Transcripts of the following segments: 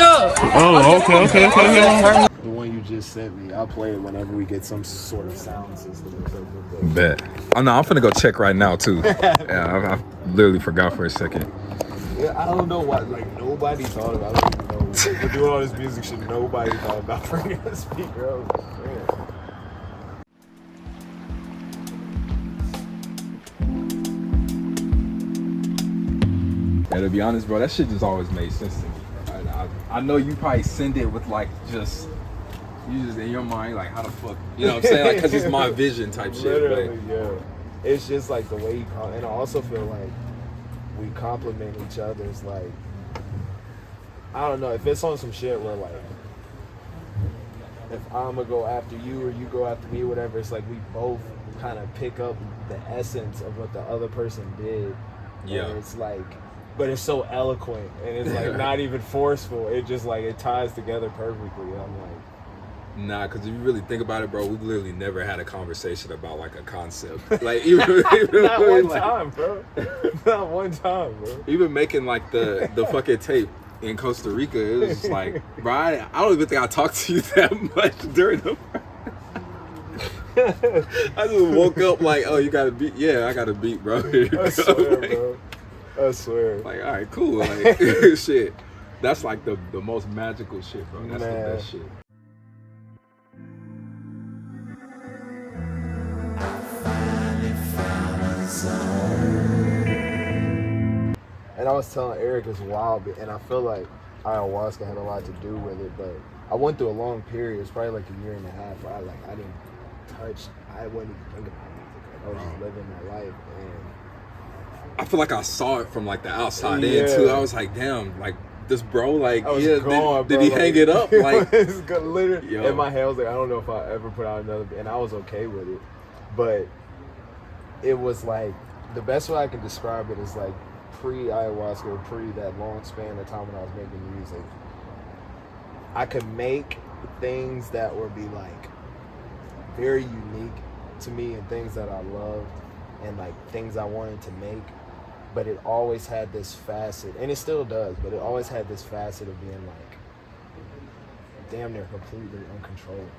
up. Oh, okay. The one you just sent me, I'll play it whenever we get some sort of sound system or something. Bet. Oh no, I'm finna go check right now too. Yeah, I literally forgot for a second. Yeah, I don't know why. Like nobody thought about it. I don't even know. We're doing all this music shit. Nobody thought about bringing a speaker over. Yeah, to be honest, bro, that shit just always made sense to me. I know you probably send it with like just in your mind like how the fuck, you know what I'm saying? Like, cause it's my vision type shit. Literally, yeah. It's just like the way you and I also feel like we compliment each other's like, I don't know, if it's on some shit where like, if I'm gonna go after you or you go after me, whatever, it's like we both kind of pick up the essence of what the other person did. Yeah. And it's like, but it's so eloquent and it's like not even forceful. It just like, it ties together perfectly. I'm like, nah, because if you really think about it, bro, we've literally never had a conversation about like a concept. Like even not one time, bro. Not one time, bro. Even making like the fucking tape in Costa Rica, it was just like, bro, I don't even think I talked to you that much during the I just woke up like, oh, you got a beat? Yeah, I got a beat, bro. I swear, bro. I swear. Like, all right, cool. Like, shit. That's like the most magical shit, bro. That's the best shit. And I was telling Eric it's wild, and I feel like ayahuasca had a lot to do with it, but I went through a long period. It's probably like a year and a half where I didn't touch, I wasn't even thinking about music. Like, I was just living my life, and I feel like I saw it from like the outside in too. I was like, damn, like this bro, like, yeah, gone, did he hang it up? Like, it's literally in my head. I was like, I don't know if I ever put out another, and I was okay with it, but it was like the best way I can describe it is like pre-ayahuasca, pre that long span of time when I was making music. I could make things that would be like very unique to me and things that I loved and like things I wanted to make, but it always had this facet, and it still does, but it always had this facet of being like damn near completely uncontrollable.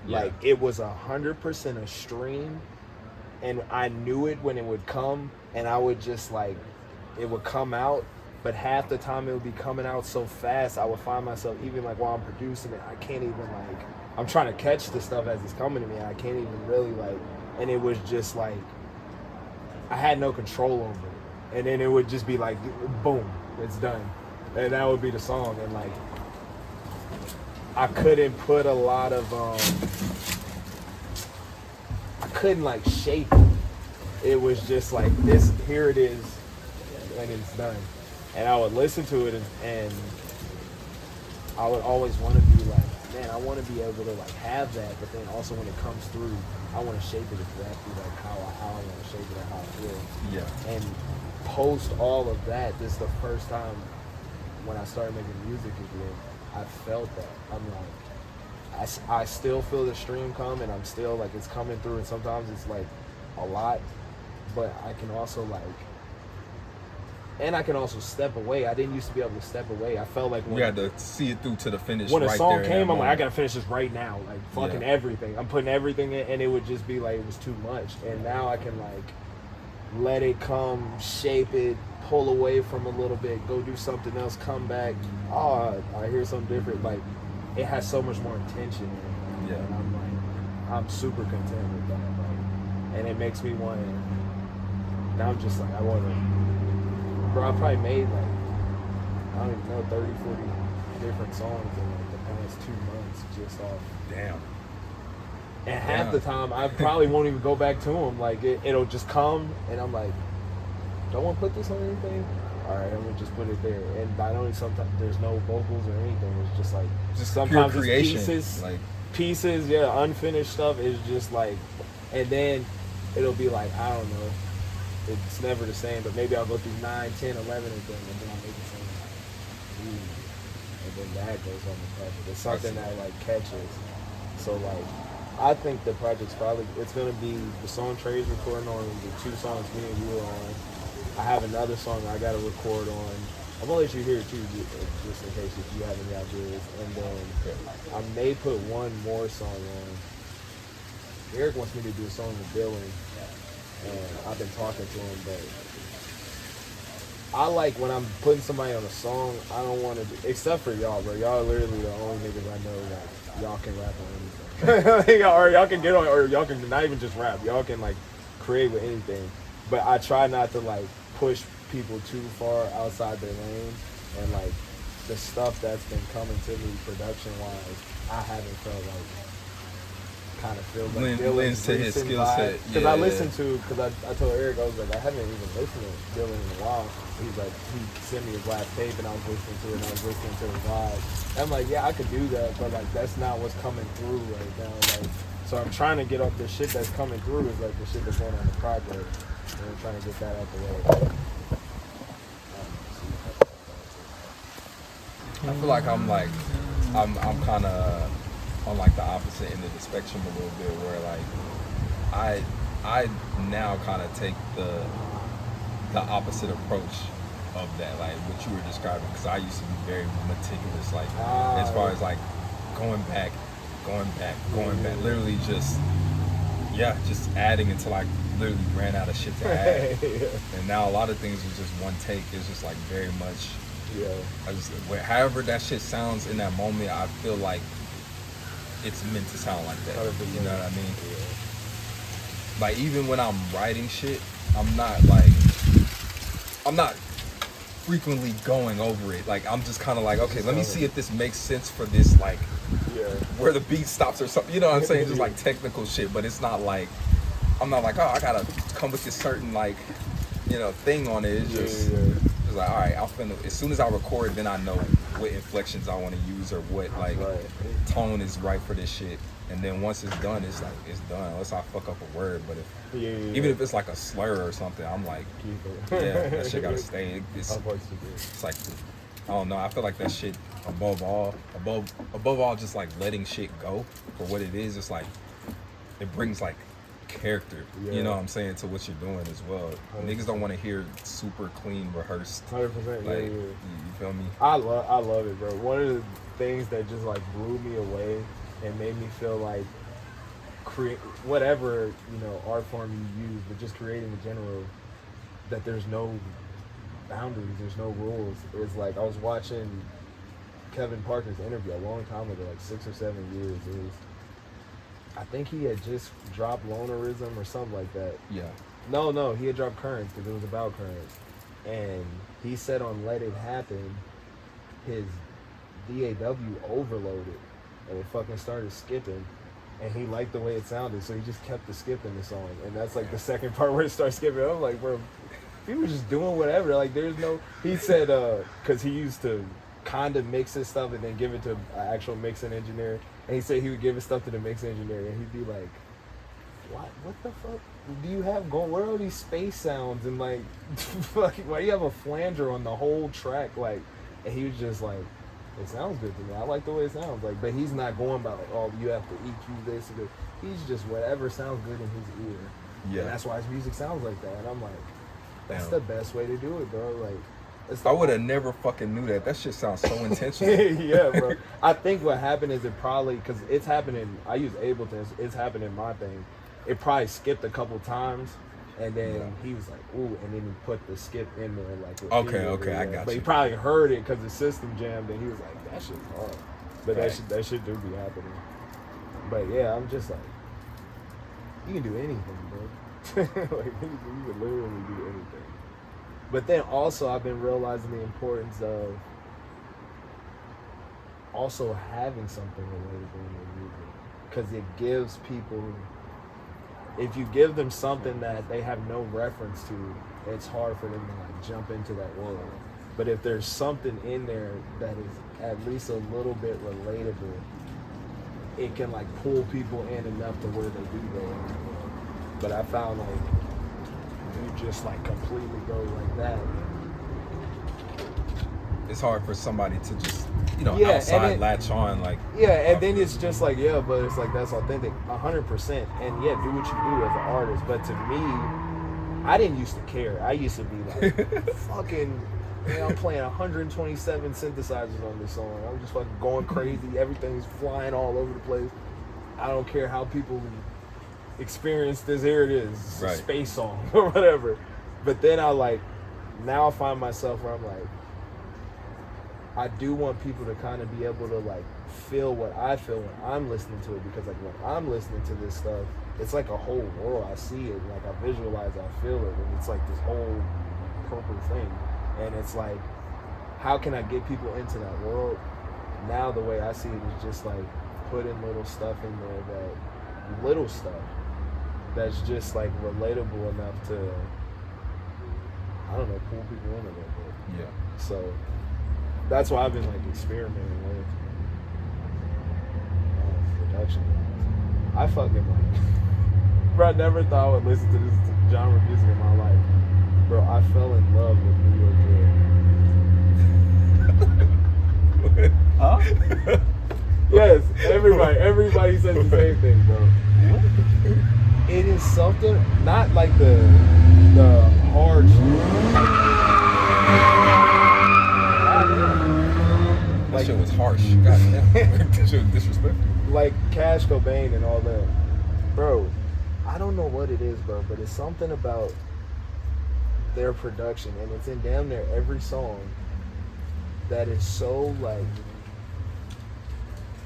Like it was 100% a stream, and I knew it when it would come, and I would just like, it would come out, but half the time it would be coming out so fast, I would find myself, even like while I'm producing it, I can't even like, I'm trying to catch the stuff as it's coming to me, and I can't even really like, and it was just like, I had no control over it. And then it would just be like, boom, it's done. And that would be the song. And like, I couldn't put a lot of, I couldn't like shape it. It was just like this, here it is, and it's done. And I would listen to it and I would always want to be like, man, I want to be able to like have that, but then also when it comes through, I want to shape it exactly like how I want to shape it or how I feel. Yeah. And post all of that, this is the first time when I started making music again, I felt that. I'm like, I still feel the stream come, and I'm still like, it's coming through, and sometimes it's like a lot, but I can also like, and I can also step away. I didn't used to be able to step away. I felt like when you had to see it through to the finish. When a right song there came, I'm like, I gotta finish this right now. Like fucking everything. I'm putting everything in, and it would just be like, it was too much. And now I can like let it come, shape it, pull away from a little bit, go do something else, come back. Oh, I hear something different. Like it has so much more intention in it. Yeah. And I'm like, I'm super content with that. Like, and it makes me want to. Now I'm just like, I want to. Bro, I probably made like, I don't even know, 30, 40 different songs in like the past 2 months just off. Damn. And half the time, I probably won't even go back to them. Like, it'll just come, and I'm like, don't want to put this on anything? All right, I'm going to just put it there. And I know sometimes there's no vocals or anything. It's just like, just sometimes pure creation. It's pieces, unfinished stuff is just like, and then it'll be like, I don't know. It's never the same, but maybe I'll go through 9, 10, 11 of them, and then I'll make it something like, ooh. And then that goes on the project. It's something that like catches. So like, I think the project's probably, it's gonna be the song Trey's recording on, the 2 songs me and you are on. I have another song I gotta record on, I'm gonna let you hear it too, just in case if you have any ideas. And then I may put one more song on. Eric wants me to do a song with Dylan, and I've been talking to him, but I like when I'm putting somebody on a song, I don't want to, except for y'all, bro. Y'all are literally the only niggas I know that y'all can rap on anything. Or y'all can get on, or y'all can not even just rap. Y'all can like create with anything. But I try not to like push people too far outside their lane, and like the stuff that's been coming to me production wise, I haven't felt like kind of feels like lends to his skill set. Because I listened to, because I told Eric, I was like, I haven't even listened to Dylan in a while. He's like, he sent me his last tape and I was listening to it and I was listening to his vibe. I'm like, yeah, I could do that, but like that's not what's coming through right now. Like, so I'm trying to get off the shit that's coming through is like the shit that's going on the project. And I'm trying to get that out the way. I feel like I'm kind of on like the opposite end of the spectrum a little bit, where like I now kind of take the opposite approach of that, like what you were describing, because I used to be very meticulous, like as far as like going back, literally just adding until I literally ran out of shit to add. And now a lot of things is just one take. It's just like very much, however that shit sounds in that moment, I feel like it's meant to sound like that. 100%. You know what I mean? Yeah. Like even when I'm writing shit, I'm not frequently going over it. Like I'm just kind of like, okay, let me see if this makes sense for this, like where the beat stops or something. You know what I'm saying? Just like technical shit, but it's not like, I'm not like, oh, I gotta come with this certain like, you know, thing on it. It's just like, all right, as soon as I record, then I know what inflections I want to use or what like tone is right for this shit. And then once it's done, it's like it's done. Unless I fuck up a word, but even if it's like a slur or something, I'm like, that shit gotta stay. It's like, I don't know. I feel like that shit above all, just like letting shit go for what it is. It's like it brings like character, you know what I'm saying, to what you're doing as well. 100%. Niggas don't want to hear super clean rehearsed 100%. Like, you feel me? I love it, bro. One of the things that just like blew me away and made me feel like create whatever, you know, art form you use, but just creating in general, that there's no boundaries, there's no rules. It's like I was watching Kevin Parker's interview a long time ago, like 6 or 7 years. It was, I think he had just dropped Lonerism or something like that. Yeah. No, he had dropped Currents because it was about Currents. And he said on Let It Happen, his DAW overloaded and it fucking started skipping. And he liked the way it sounded, so he just kept the skipping the song. And that's like the second part where it starts skipping. I'm like, bro, he was just doing whatever. Like, there's no... He said, because he used to kind of mix his stuff and then give it to an actual mixing engineer. And he said he would give his stuff to the mix engineer, and he'd be like, what the fuck do you have going? Where are all these space sounds? And like, why do you have a flanger on the whole track? Like, and he was just like, it sounds good to me. I like the way it sounds. Like, but he's not going by like, oh, you have to EQ this and this. He's just whatever sounds good in his ear. Yeah. And that's why his music sounds like that. And I'm like, that's the best way to do it, bro. Like, I would have never fucking knew that. That shit sounds so intentional. Yeah, bro. I think what happened is it probably, because it's happening, I use Ableton, it's happening in my thing. It probably skipped a couple times, and then he was like, ooh, and then he put the skip in there. Like, okay, I got you. But he probably heard it because the system jammed, and he was like, that shit's hard. But that shit do be happening. But yeah, I'm just like, you can do anything, bro. Like, you can literally do anything. But then also I've been realizing the importance of also having something relatable in your music, because it gives people, if you give them something that they have no reference to, it's hard for them to like jump into that world. But if there's something in there that is at least a little bit relatable, it can like pull people in enough to where they do go in that world. But I found like, you just like completely go like that, it's hard for somebody to just, you know, outside latch on, like, and then it's just like, but it's like, that's authentic 100%, and do what you do as an artist. But to me, I didn't used to care. I used to be like, fucking Man, I'm playing 127 synthesizers on this song. I'm just fucking going crazy. Everything's flying all over the place. I don't care how people experience this. Here it is. It's a space song or whatever. But then now I find myself where I'm like, I do want people to kind of be able to like feel what I feel when I'm listening to it, because like when I'm listening to this stuff, it's like a whole world. I see it, like I visualize, I feel it, and it's like this whole purple thing. And it's like, how can I get people into that world? Now the way I see it is just like putting little stuff in there, that little stuff that's just like relatable enough to, I don't know, pull people in a little bit. Yeah. So that's why I've been like experimenting with production. I fucking like, bro, I never thought I would listen to this genre of music in my life. Bro, I fell in love with New York drill. Huh? Yes, everybody says the same thing, bro. It is something, not like the hard That shit was harsh. Goddamn. That shit was disrespectful. Like Cash Cobain and all that. Bro, I don't know what it is, bro, but it's something about their production, and it's in damn near every song, that is so like,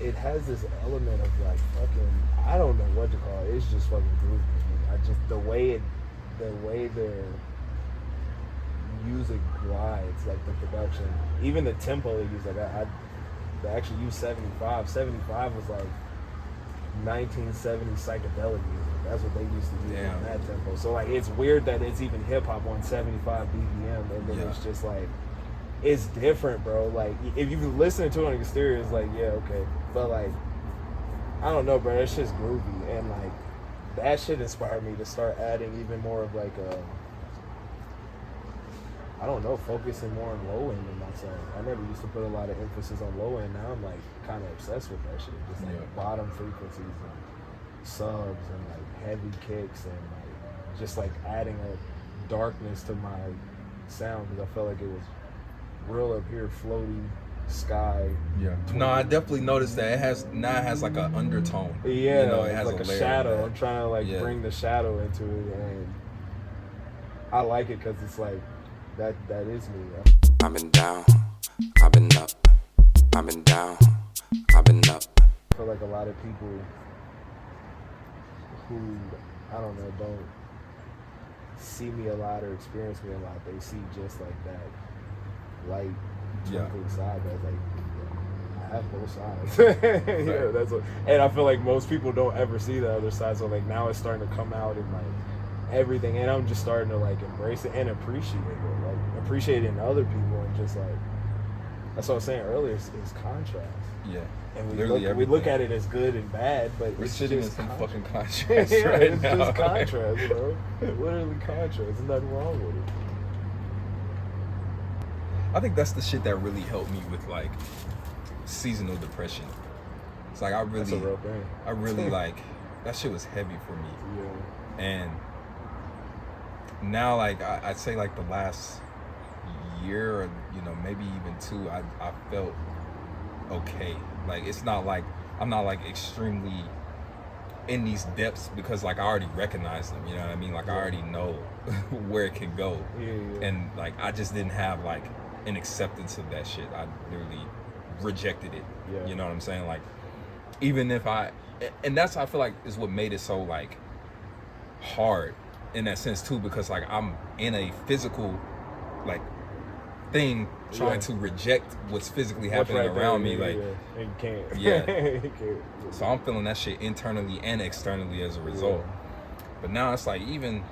it has this element of like fucking, I don't know what to call it. It's just fucking groovy. I just, the way their music glides, like the production, even the tempo they use, like I actually use 75. 75 was like 1970 psychedelic music. That's what they used to use on that tempo. So like, it's weird that it's even hip hop on 75 BPM, and then it's just like, it's different, bro. Like, if you listen to it on the exterior, it's like, yeah, okay. But like, I don't know, bro. That shit's groovy, and like, that shit inspired me to start adding even more of like I don't know, focusing more on low end in my song. I never used to put a lot of emphasis on low end. Now I'm like kind of obsessed with that shit. Just like bottom frequencies and subs and like heavy kicks, and like just like adding a darkness to my sound, because I felt like it was real up here, floaty sky. Yeah. No, I definitely noticed that it has like an undertone. Yeah, you know, it has like a shadow. I'm trying to like bring the shadow into it, and I like it because it's like that is me. Yeah. I've been down, I've been up, I've been down, I've been up. I feel like a lot of people who, I don't know, don't see me a lot or experience me a lot, they see just like that light twinkling side. That's like, I have both sides. Yeah, that's what, and I feel like most people don't ever see the other side. So like, now it's starting to come out in like everything, and I'm just starting to like embrace it and appreciate it, like appreciate it in other people, and just like, that's what I was saying earlier, it's contrast. Yeah. And we look at it as good and bad, but we're it's sitting just in some fucking contrast yeah, right it's now. just contrast, bro. Literally contrast. There's nothing wrong with it. I think that's the shit that really helped me with like seasonal depression. It's like That's a real thing. I really like, that shit was heavy for me. Yeah. And now, like, I'd say like the last year, or you know, maybe even two, I felt okay. Like, it's not like I'm not like extremely in these depths, because like I already recognize them, you know what I mean? Like, I already know where it can go. Yeah. And like, I just didn't have like an acceptance of that shit. I literally rejected it. Yeah. You know what I'm saying? Like, even if and that's, I feel like, is what made it so like hard in that sense too, because like I'm in a physical like thing trying to reject what's physically happening around me, like, and you can't. You can't. So I'm feeling that shit internally and externally as a result. But now it's like, even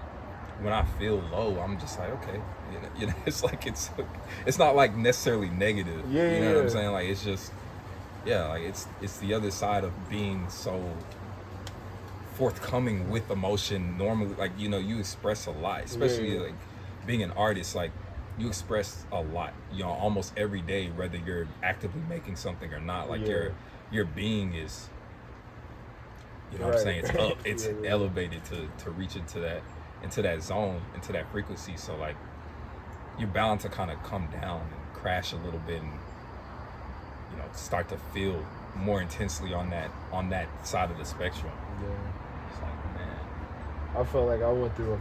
when I feel low, I'm just like, okay, you know, it's like, it's not like necessarily negative. You know what I'm saying? Like, it's just, like it's the other side of being so forthcoming with emotion. Normally, like, you know, you express a lot, especially like being an artist, like, you express a lot, you know, almost every day, whether you're actively making something or not. Like, your being is, you know what I'm saying, it's up, it's elevated to reach into that zone, into that frequency. So like, you're bound to kind of come down and crash a little bit and, you know, start to feel more intensely on that side of the spectrum. Yeah. It's like, man. I felt like I went through a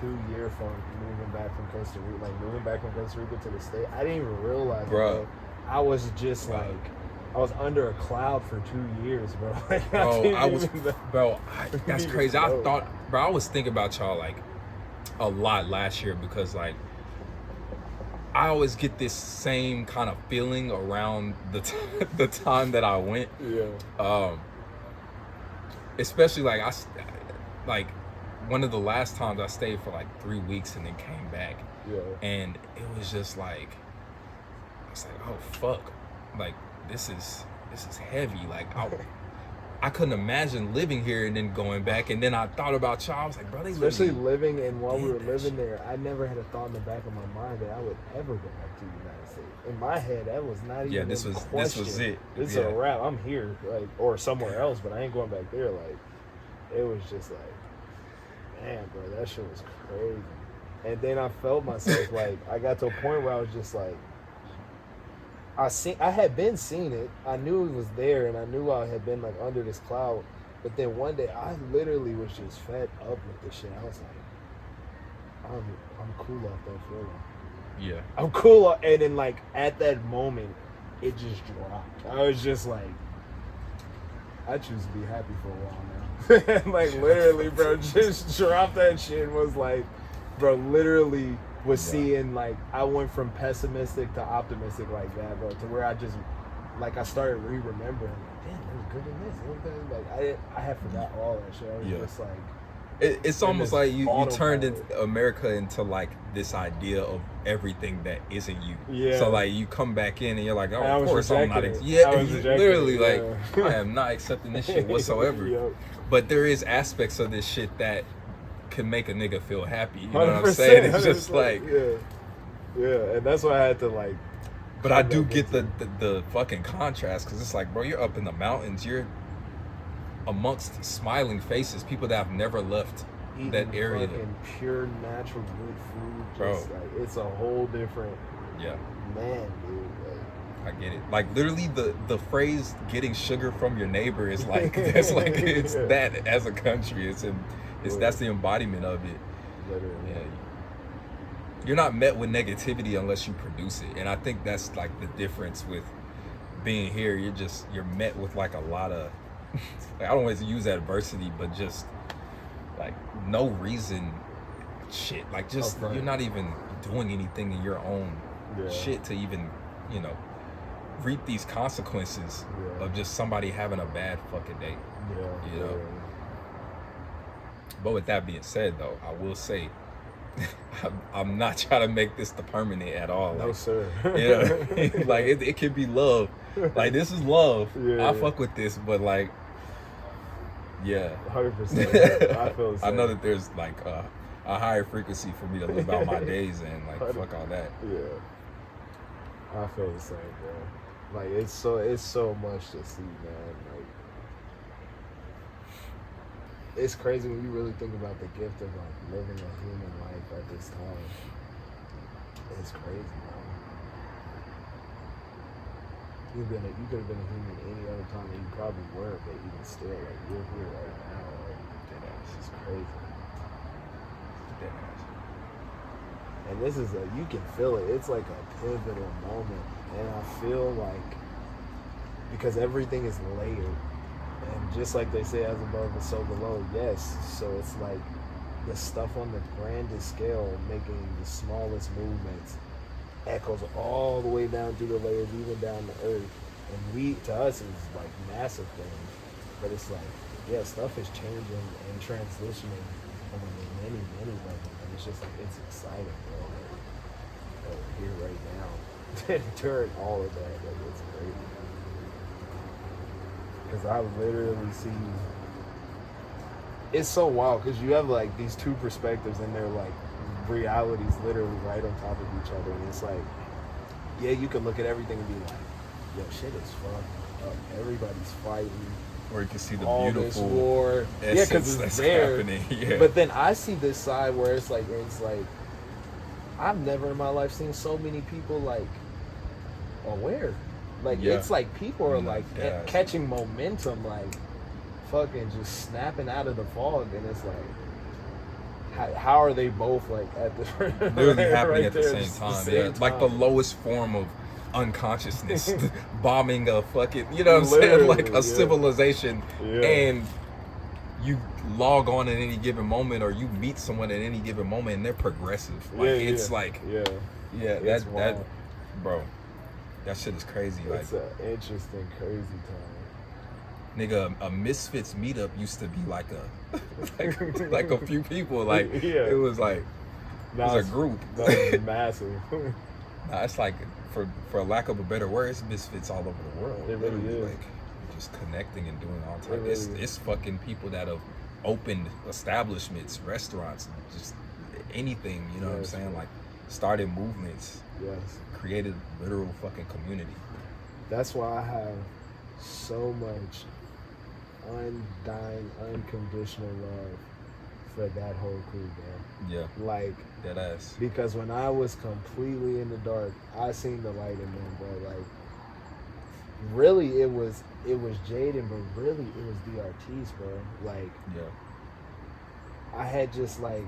2-year funk moving back from Costa Rica. Like moving back from Costa Rica to the state, I didn't even realize, bro. I was just like, I was under a cloud for 2 years, bro. Like, that's crazy. I was thinking about y'all like a lot last year because like I always get this same kind of feeling around the time that I went. Yeah. Especially like one of the last times I stayed for like 3 weeks and then came back. Yeah. And it was just like, I was like, oh fuck, like this is heavy. Like I couldn't imagine living here and then going back. And then I thought about y'all. I was like, bro, especially living and while we were living there, I never had a thought in the back of my mind that I would ever go back to the United States. In my head, that was not even this was it. This is a wrap. I'm here, like, or somewhere else, but I ain't going back there. Like, it was just like, man, bro, that shit was crazy. And then I felt myself like I got to a point where I was just like, I had been seeing it. I knew it was there, and I knew I had been like under this cloud. But then one day, I literally was just fed up with this shit. I was like, I'm cool off that feeling. Yeah, I'm cool. And then like at that moment, it just dropped. I was just like, I choose to be happy for a while now. Like literally, bro, just dropped that shit and was like, bro, literally was seeing like I went from pessimistic to optimistic like that, bro, to where I just like I started remembering like, damn, it was good in this. It was good. Like I had forgot all that shit. I was just like, it's almost like you turned America into like this idea of everything that isn't you. Yeah. So like you come back in and you're like, oh, of course I'm not. Literally, like I am not accepting this shit whatsoever. Yep. But there is aspects of this shit that can make a nigga feel happy. You know what I'm saying? It's just like, yeah, and that's why I had to like. But I do get the fucking contrast because it's like, bro, you're up in the mountains, you're amongst smiling faces, people that have never left eating that area. Fucking pure natural good food, bro. Like, it's a whole different. Yeah. Man, dude. Like, I get it. Like literally, the phrase "getting sugar from your neighbor" is like that's like it's that as a country. That's the embodiment of it. Literally. Yeah. You're not met with negativity unless you produce it, and I think that's like the difference with being here. You're met with like a lot of. Like, I don't always use adversity, but just like no reason shit. Like just you're not even doing anything in your own shit to even, you know, reap these consequences of just somebody having a bad fucking day. Yeah. You know. But with that being said, though, I will say I'm not trying to make this the permanent at all. No, like, sir. Yeah, like it could be love. Like this is love. Yeah, I fuck with this, but like, yeah, 100%. I feel the same. I know that there's like a higher frequency for me to live out my days in. Like fuck all that. Yeah, I feel the same, bro. Like it's so much to see, man. Like it's crazy when you really think about the gift of like living a human life at this time. It's crazy, man. You could have been a human any other time, and you probably were, but even still, like you're here right now. Like, it's crazy. And this is you can feel it. It's like a pivotal moment, and I feel like because everything is layered. And just like they say, as above is so below, yes. So it's like the stuff on the grandest scale, making the smallest movements, echoes all the way down through the layers, even down to earth. And to us, is like massive things. But it's like, yeah, stuff is changing and transitioning on many, many levels. And it's just like, it's exciting, bro. Like, we're here right now. During all of that, like, it's crazy. Because I literally see, it's so wild because you have like these two perspectives and they're like realities literally right on top of each other. And it's like, yeah, you can look at everything and be like, yo, shit is fucked up. Everybody's fighting. Or you can see the all beautiful this war. Yeah, because it's there. Happening. Yeah. But then I see this side where it's like I've never in my life seen so many people like aware. Like it's like people are like catching momentum, like fucking just snapping out of the fog, and it's like, how are they both like at the literally happening at the same time? Like the lowest form of unconsciousness, bombing a fucking, you know what I'm saying, like a civilization, and you log on at any given moment, or you meet someone at any given moment, and they're progressive. Like it's like, that, bro, that shit is crazy. It's like an interesting, crazy time. Nigga, a Misfits meetup used to be like a like a few people. Like it was like it was a group. That was massive. Nah, it's like for lack of a better word, it's Misfits all over the world. It really is. Like just connecting and doing all types. It's fucking people that have opened establishments, restaurants, just anything. You know what I'm saying? Like started movements. Yes. Created literal fucking community. That's why I have so much undying, unconditional love for that whole crew, man. Yeah. Like that ass. Because when I was completely in the dark, I seen the light in them, bro. Like really it was Jaden, but really it was DRTs, bro. Like I had just like,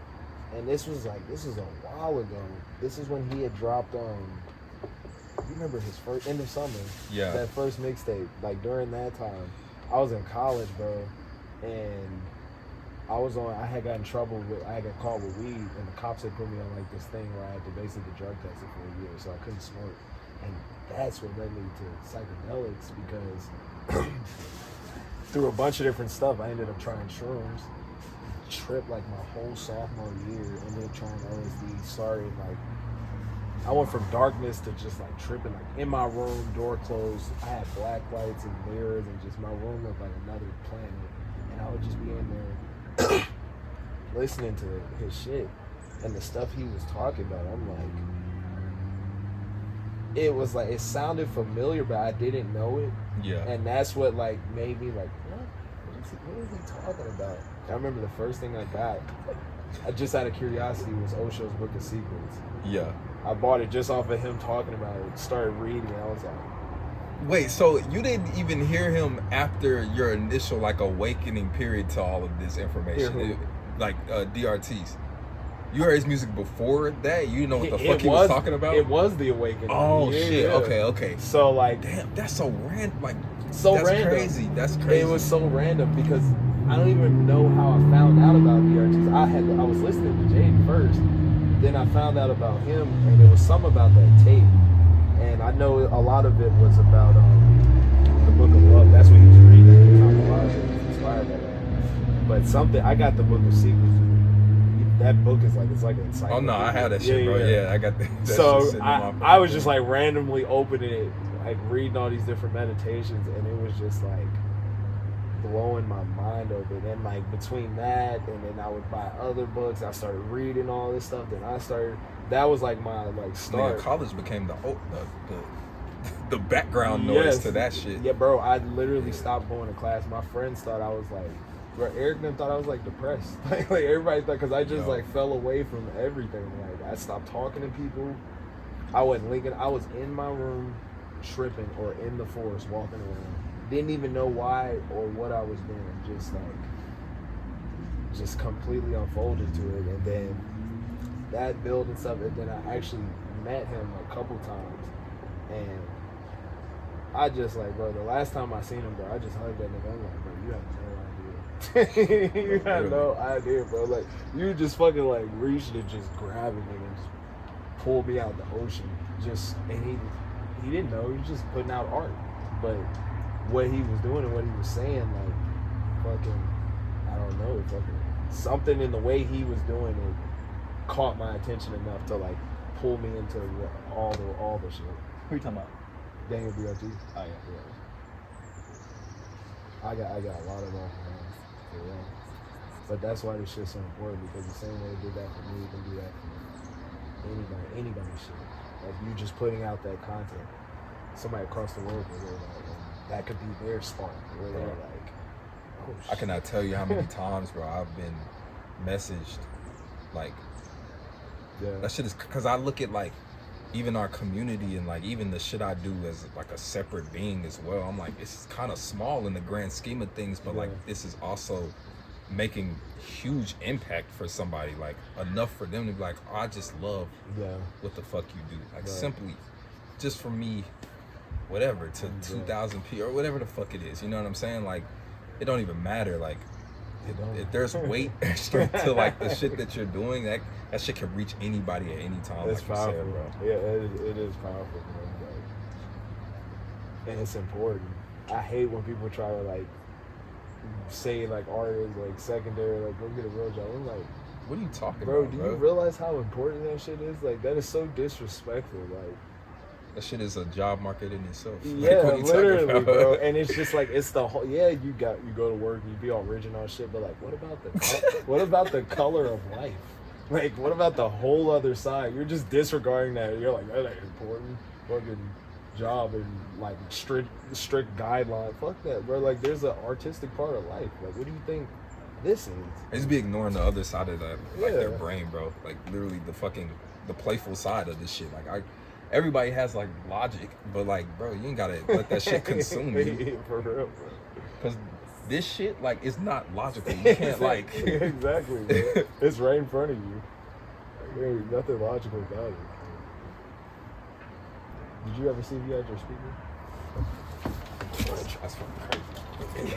and this was a while ago. This is when he had dropped you remember his first end of summer? Yeah. That first mixtape. Like during that time, I was in college, bro, and I had got caught with weed, and the cops had put me on like this thing where I had to basically drug test it for a year, so I couldn't smoke. And that's what led me to psychedelics, because through a bunch of different stuff, I ended up trying shrooms. Tripped like my whole sophomore year, ended up trying LSD, started like, I went from darkness to just like tripping, like in my room, door closed. I had black lights and mirrors, and just my room looked like another planet. And I would just be in there listening to his shit and the stuff he was talking about. I'm like, it was like, it sounded familiar, but I didn't know it. Yeah. And that's what like made me like, what is he talking about? I remember the first thing I got, I just out of curiosity, was Osho's Book of Secrets. Yeah. I bought it just off of him talking about it. Started reading it. I was like, wait, so you didn't even hear him after your initial like awakening period to all of this information, DRTs? You heard his music before that? You know what the fuck he was talking about? It was the awakening. Oh shit! Yeah. Okay. So like, damn, that's so random. Like, that's random. Crazy. That's crazy. It was so random because I don't even know how I found out about DRTs. I was listening to Jade first, then I found out about him, and it was some about that tape. And I know a lot of it was about the Book of Love. That's what he was reading at the time. A lot of it was inspired by that. But something, I got the Book of Secrets. That book is like, it's like an encyclopedia. Oh no, I had that shit, bro. Yeah, I got that. So I was just like randomly opening it, like reading all these different meditations, and it was just like blowing my mind open. And like between that, and then I would buy other books. I started reading all this stuff. Then that was like my like start. Man, college became the background noise to that shit. Yeah, bro. I literally stopped going to class. My friends thought I was like, bro, Eric them thought I was like depressed. like everybody thought, because I just like fell away from everything. Like I stopped talking to people. I wasn't linking. I was in my room tripping, or in the forest walking around. Didn't even know why or what I was doing. Just completely unfolded to it. And then that built and stuff. And then I actually met him a couple times. And I just like, bro, the last time I seen him, bro, I just hugged that nigga. I'm like, bro, you have no idea. You had no idea, bro. Like, you just fucking like reached and just grabbed me and just pulled me out the ocean. And he didn't know, he was just putting out art. But what he was doing and what he was saying, like, fucking, I don't know, fucking something in the way he was doing it caught my attention enough to like pull me into all the shit. Who are you talking about? Daniel BRT. Oh yeah. I got a lot of love for him. Yeah. But that's why this shit's so important, because the same way they did that for me, you can do that for anybody shit. Like, you just putting out that content. Somebody across the world, that could be their spark. Where they're like, oh shit. I cannot tell you how many times, bro, I've been messaged, like, That shit is, because I look at like even our community and like even the shit I do as like a separate being as well. I'm like, it's kind of small in the grand scheme of things, but like this is also making huge impact for somebody, like enough for them to be like, oh, I just love what the fuck you do, like simply just for me, whatever, to 2,000 people or whatever the fuck it is, you know what I'm saying? Like it don't even matter, like if there's weight to like the shit that you're doing, that shit can reach anybody at any time. It's like powerful, you said, bro. Yeah, it is powerful, man. Like, and it's important. I hate when people try to like say like art is like secondary, like go get a real job. I'm like, what are you talking bro, about, do you realize how important that shit is? Like that is so disrespectful. Like that shit is a job market in itself. Yeah, like, literally, bro. And it's just like it's the whole. Yeah, you go to work, you be all original and shit, but like, what about what about the color of life? Like, what about the whole other side? You're just disregarding that. You're like, that ain't important. Fucking job and like strict guideline. Fuck that, bro. Like, there's an artistic part of life. Like, what do you think this is? They just be ignoring the other side of that, like their brain, bro. Like literally the playful side of this shit. Like everybody has like logic, but like, bro, you ain't gotta let that shit consume you. For real, bro. Cause this shit, like, is not logical. You can't like exactly, bro. It's right in front of you. Like, there ain't nothing logical about it. Did you ever see if you had your speaker? That's fucking crazy.